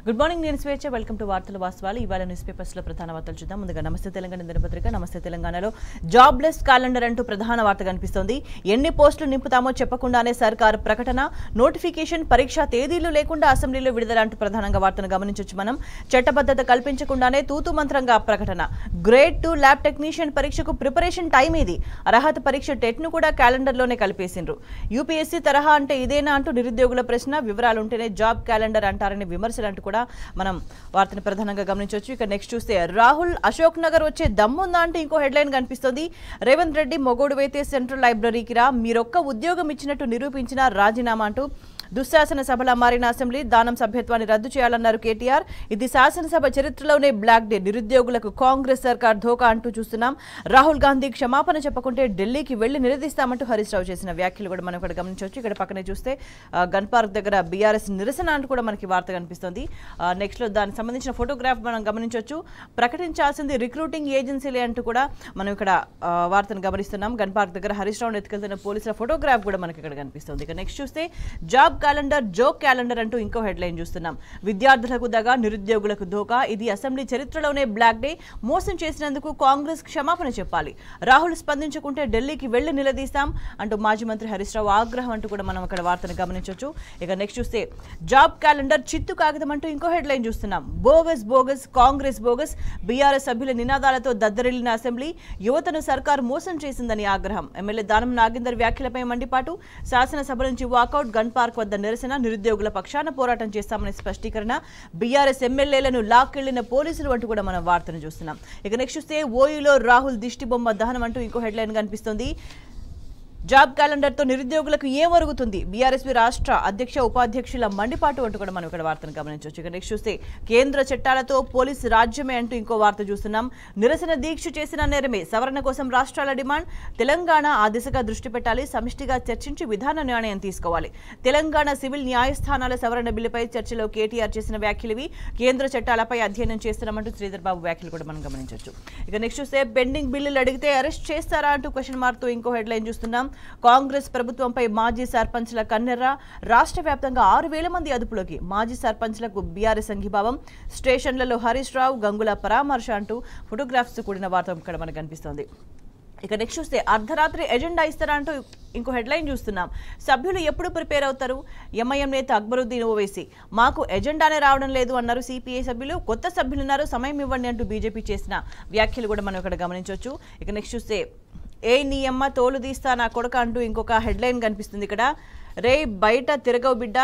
good morning నేను స్వేచ్ఛ welcome to వార్తల వాస్తవాలు ఇవాళ న్యూస్ పేపర్స్ లో ప్రధాన వార్తలు చూద్దాం ముందుగా నమస్తే తెలంగాణ దినపత్రిక నమస్తే తెలంగాణలో జాబ్లెస్ క్యాలెండర్ అంటూ ప్రధాన వార్త కనిపిస్తోంది ఎన్ని పోస్టులు నింపుతామో చెప్పకుండానే సర్కార్ ప్రకటన నోటిఫికేషన్ పరీక్ష తేదీలు లేకుండా అసెంబ్లీలో విడుదల అంటూ ప్రధానంగా వార్తను గమనించొచ్చు మనం చట్టబద్ధత కల్పించకుండానే తూతు మంత్రంగా ప్రకటన గ్రేడ్ 2 ల్యాబ్ టెక్నీషియన్ పరీక్షకు ప్రిపరేషన్ టైం ఇది అర్హత పరీక్ష టెట్ ను కూడా క్యాలెండర్ లోనే కలిపేసిండ్రు యూపీఎస్సీ తరహా అంటే ఇదేనా అంటూ నిరుద్యోగుల ప్రశ్న వివరాలు ఉంటేనే జాబ్ క్యాలెండర్ అంటారని విమర్శలు అంటూ కూడా మనం వార్తను ప్రధానంగా గమనించవచ్చు ఇక నెక్స్ట్ చూస్తే రాహుల్ అశోక్ నగర్ వచ్చే దమ్ముందా అంటే ఇంకో హెడ్లైన్ కనిపిస్తుంది రేవంత్ రెడ్డి మొగోడువైతే సెంట్రల్ లైబ్రరీకి రా మీరొక్క ఉద్యోగం ఇచ్చినట్టు నిరూపించిన రాజీనామా అంటూ దుశ్శాసన సభల మారిన అసెంబ్లీ దానం సభ్యత్వాన్ని రద్దు చేయాలన్నారు కేటీఆర్ ఇది శాసనసభ చరిత్రలోనే బ్లాక్ డే నిరుద్యోగులకు కాంగ్రెస్ సర్కార్ ధోకా అంటూ చూస్తున్నాం రాహుల్ గాంధీ క్షమాపణ చెప్పకుంటే ఢిల్లీకి వెళ్లి నిలదీస్తామంటూ హరీష్ రావు చేసిన వ్యాఖ్యలు కూడా మనం ఇక్కడ గమనించవచ్చు ఇక్కడ పక్కనే చూస్తే గన్ పార్క్ దగ్గర బీఆర్ఎస్ నిరసన అంటూ కూడా మనకి వార్త కనిపిస్తుంది నెక్స్ట్ లో దానికి సంబంధించిన ఫోటోగ్రాఫ్ మనం గమనించవచ్చు ప్రకటించాల్సింది రిక్రూటింగ్ ఏజెన్సీలే అంటూ కూడా మనం ఇక్కడ వార్తను గమనిస్తున్నాం గన్ పార్క్ దగ్గర హరీష్ రావు ఎత్తుకెళ్తున్న పోలీసుల ఫోటోగ్రాఫ్ కూడా మనకి ఇక్కడ కనిపిస్తుంది ఇక నెక్స్ట్ చూస్తే జాబ్ క్యాలెండర్ జోక్ క్యాలెండర్ అంటూ ఇంకో హెడ్లైన్ చూస్తున్నాం విద్యార్థులకు దగా నిరుద్యోగులకు ధోకా ఇది అసెంబ్లీ చరిత్రలోనే బ్లాక్ డే మోసం చేసినందుకు కాంగ్రెస్ క్షమాపణ చెప్పాలి రాహుల్ స్పందించకుంటే ఢిల్లీకి వెళ్లి నిలదీస్తాం అంటూ మాజీ మంత్రి హరీష్ రావు ఆగ్రహం అంటూ కూడా మనం అక్కడ వార్తను గమనించవచ్చు ఇక నెక్స్ట్ చూస్తే జాబ్ క్యాలెండర్ చిత్తు కాగితం అంటూ ఇంకో హెడ్లైన్ చూస్తున్నాం bogus bogus Congress bogus BRS సభ్యుల నినాదాలతో దద్దరిల్లిన అసెంబ్లీ యువతను సర్కార్ మోసం చేసిందని ఆగ్రహం ఎమ్మెల్యే దానం నాగేందర్ వ్యాఖ్యలపై మండిపాటు శాసనసభ నుంచి వాకౌట్ గన్ పార్క్ వద్ద నిరసన నిరుద్యోగుల పక్షాన పోరాటం చేస్తామని స్పష్టీకరణ బీఆర్ఎస్ ఎమ్మెల్యేలను లాక్కెళ్లిన పోలీసులు అంటూ కూడా మనం వార్తను చూస్తున్నాం ఇక నెక్స్ట్ చూస్తే ఓయూలో రాహుల్ దిష్టి బొమ్మ దహనం అంటూ ఇంకో హెడ్లైన్ కనిపిస్తుంది జాబ్ క్యాలెండర్ తో నిరుద్యోగులకు ఏం ఒరుగుతుంది బీఆర్ఎస్పీ రాష్ట్ర అధ్యక్ష ఉపాధ్యక్షుల మండిపాటు అంటూ కూడా మనం ఇక్కడ వార్తను గమనించవచ్చు ఇక నెక్స్ట్ చూస్తే కేంద్ర చట్టాలతో పోలీసు రాజ్యమే అంటూ ఇంకో వార్త చూస్తున్నాం నిరసన దీక్ష చేసిన నేరమే సవరణ కోసం రాష్ట్రాల డిమాండ్ తెలంగాణ ఆ దిశగా దృష్టి పెట్టాలి సమిష్టిగా చర్చించి విధాన నిర్ణయం తీసుకోవాలి తెలంగాణ సివిల్ న్యాయస్థానాల సవరణ బిల్లుపై చర్చలో కేటీఆర్ చేసిన వ్యాఖ్యలు కేంద్ర చట్టాలపై అధ్యయనం చేస్తున్నామంటూ శ్రీధర్ బాబు వ్యాఖ్యలు కూడా మనం గమనించవచ్చు ఇక నెక్స్ట్ చూస్తే పెండింగ్ బిల్లులు అడిగితే అరెస్ట్ చేస్తారా అంటూ క్వశ్చన్ మార్క్ తో ఇంకో హెడ్లైన్ చూస్తున్నాం కాంగ్రెస్ ప్రభుత్వంపై మాజీ సర్పంచ్ల కన్నెర్ర రాష్ట్ర వ్యాప్తంగా 6,000 మంది అదుపులోకి మాజీ సర్పంచ్లకు బీఆర్ఎస్ సంఘీభావం స్టేషన్లలో హరీష్ రావు గంగుల పరామర్శ అంటూ ఫోటోగ్రాఫ్స్ కూడిన వార్త ఇక్కడ మనకు కనిపిస్తోంది ఇక నెక్స్ట్ చూస్తే అర్ధరాత్రి ఎజెండా ఇస్తారా అంటూ ఇంకో హెడ్లైన్ చూస్తున్నాం సభ్యులు ఎప్పుడు ప్రిపేర్ అవుతారు ఎంఐఎం నేత అక్బరుద్దీన్ ఓవైసీ మాకు ఎజెండానే రావడం లేదు అన్నారు సిపిఐ సభ్యులు కొత్త సభ్యులున్నారు సమయం ఇవ్వండి అంటూ బీజేపీ చేసిన వ్యాఖ్యలు కూడా మనం ఇక్కడ గమనించవచ్చు ఇక నెక్స్ట్ చూస్తే ఏ నీ అమ్మ తోలు తీస్తా నా కొడుక అంటూ ఇంకొక హెడ్లైన్ కనిపిస్తుంది ఇక్కడ రే బయట తిరగవు బిడ్డ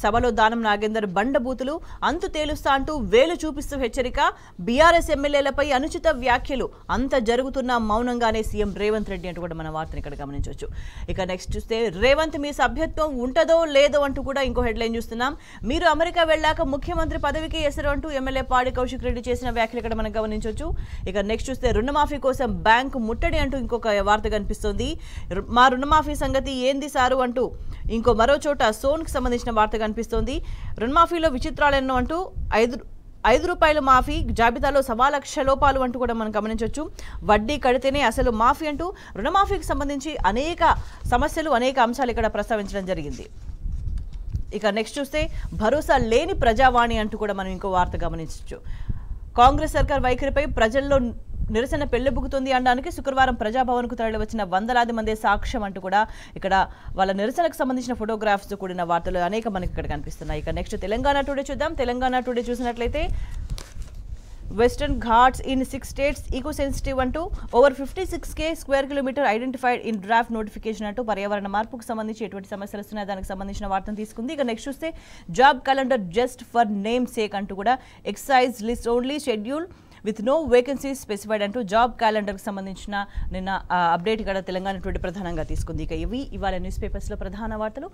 సభలో దానం నాగేందర్ బండబూతులు అంతు తేలుస్తా అంటూ వేలు చూపిస్తూ హెచ్చరిక బీఆర్ఎస్ ఎమ్మెల్యేలపై అనుచిత వ్యాఖ్యలు అంత జరుగుతున్న మౌనంగానే సీఎం రేవంత్ రెడ్డి అంటూ కూడా మన వార్తను ఇక్కడ గమనించవచ్చు ఇక నెక్స్ట్ చూస్తే రేవంత్ మీ సభ్యత్వం ఉంటదో లేదో అంటూ కూడా ఇంకో హెడ్లైన్ చూస్తున్నాం మీరు అమెరికా వెళ్ళాక ముఖ్యమంత్రి పదవికి ఎసరు అంటూ ఎమ్మెల్యే పాడి కౌశిక్ రెడ్డి చేసిన వ్యాఖ్యలు ఇక్కడ మనం గమనించవచ్చు ఇక నెక్స్ట్ చూస్తే రుణమాఫీ కోసం బ్యాంకు ముట్టడి అంటూ ఇంకొక వార్త కనిపిస్తుంది మా రుణమాఫీ సంగతి ఏంది సారు అంటూ ఇంకో మరో చోట సోన్కి సంబంధించిన వార్త కనిపిస్తోంది రుణమాఫీలో విచిత్రాలెన్నో అంటూ 5 రూపాయల మాఫీ జాబితాలో 1,00,000 లోపాలు అంటూ కూడా మనం గమనించవచ్చు వడ్డీ కడితేనే అసలు మాఫీ అంటూ రుణమాఫీకి సంబంధించి అనేక సమస్యలు అనేక అంశాలు ఇక్కడ ప్రస్తావించడం జరిగింది ఇక నెక్స్ట్ చూస్తే భరోసా లేని ప్రజావాణి అంటూ కూడా మనం ఇంకో వార్త గమనించవచ్చు కాంగ్రెస్ సర్కార్ వైఖరిపై ప్రజల్లో నిరసన పెళ్లిబుకుతుంది అనడానికి శుక్రవారం ప్రజాభవన్కు తరలివచ్చిన వందలాది మంది సాక్ష్యం అంటూ కూడా ఇక్కడ వాళ్ళ నిరసనకు సంబంధించిన ఫోటోగ్రాఫ్స్ కూడిన వార్తలు అనేక మనకి ఇక్కడ కనిపిస్తున్నాయి ఇక నెక్స్ట్ తెలంగాణ టుడే చూద్దాం తెలంగాణ టుడే చూసినట్లయితే western ghats in 6 states eco sensitive అంటూ over 56K square kilometre identified in draft notification అంటూ పర్యావరణ మార్పుకు సంబంధించి ఎటువంటి సమస్యలు వస్తున్నాయి దానికి సంబంధించిన వార్తను తీసుకుంది ఇక నెక్స్ట్ చూస్తే job calendar just for name sake అంటూ కూడా excise list only schedule with no vacancies specified అంటూ జాబ్ క్యాలెండర్కి సంబంధించిన నిన్న అప్డేట్ ఇక్కడ తెలంగాణ టుడే ప్రధానంగా తీసుకుంది ఇక ఇవి ఇవాళ న్యూస్ పేపర్స్లో ప్రధాన వార్తలు